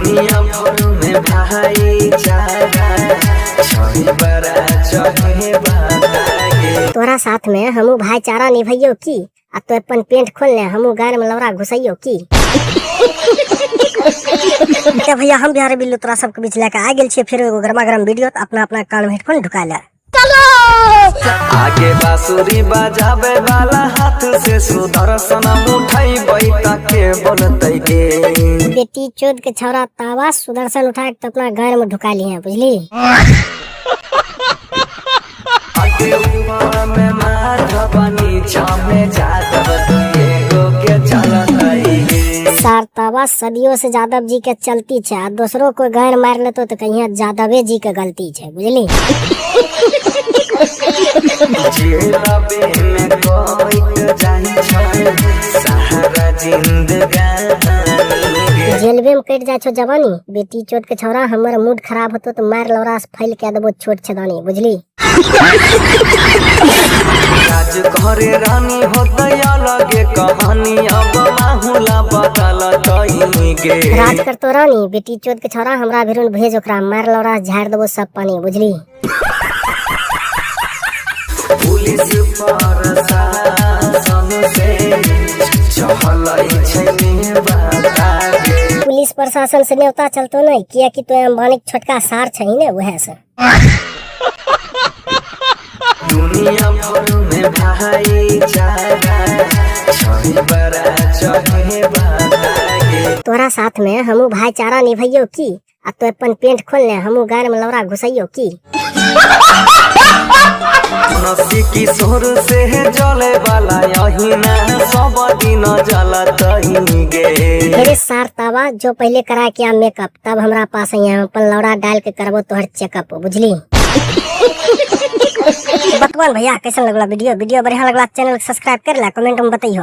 दुनिया भर में भाईचारा छही बड़ा चढ़े बागे। तोरा साथ में हमू भाईचारा निभैयो की आ तो अपन पेंट खोल ले हमू गार में लौरा घुसैयो की। तो भैया हम बिहार बिल्लू तोरा सबके बीच लेके आ गेल छियै फिर एगो गरमा गरम वीडियो। तो अपना अपना कान में हेडफोन ढुका ले। आगे बांसुरी बजावे वाला हाथ से सुदर्शन उठाई बैठा के बोलते गे। बेटी चोद के छौरा तावा सुदर्शन उठा के अपना घर में ढुका ली है बुझली। आगे ऊपर में माधव नीचा में जादव एगो के चलते गे। सार तावा सदियों से यादव जी के चलती छे। दूसरों को घर मार लेतो तो कहीं यादवे जी के गलती छे बुझली। जेलबे में कोई जाई छै सहारा जिंदगानी। जेलबे में कट जाए छो जवानी। बेटी चोद के छौरा हमर मूड खराब होतो तो मार लौरा से फैल के देबो छोट छदानी बुझली। राज घरे रानी होते अलगे कहानी अब माहुला बदल गे। राज कर तो रानी बेटी चोद के छौरा हमरा भिरुन भेज ओकरा मार लौरा से झाड़ देबो सब पानी बुझली। पुलिस प्रशासन से चहलै छै बागे। पुलिस प्रशासन से न्योता चलतो नहीं किया कि तो अंबानी के छोटका सार छही ने वह से। दुनिया भर में भाईचारा छही बड़ा चढ़े बागे। तोरा साथ में हमू भाईचारा निभैयो की आ तो अपन पेंट खोल ले हमू गार में लौरा घुसैयो की। नसी किशोर से जले वाला यही ना सब दिन जलतही गे। मेरे सार तावा जो पहले करा किया मेकअप तब हमरा पास यहाँ अपन लौड़ा डाल के करबो तोहर चेकअप बुझली। बतवन भैया कैसा लगला वीडियो बढ़िया लगला चैनल सब्सक्राइब कर ला कमेंट में बताइयो।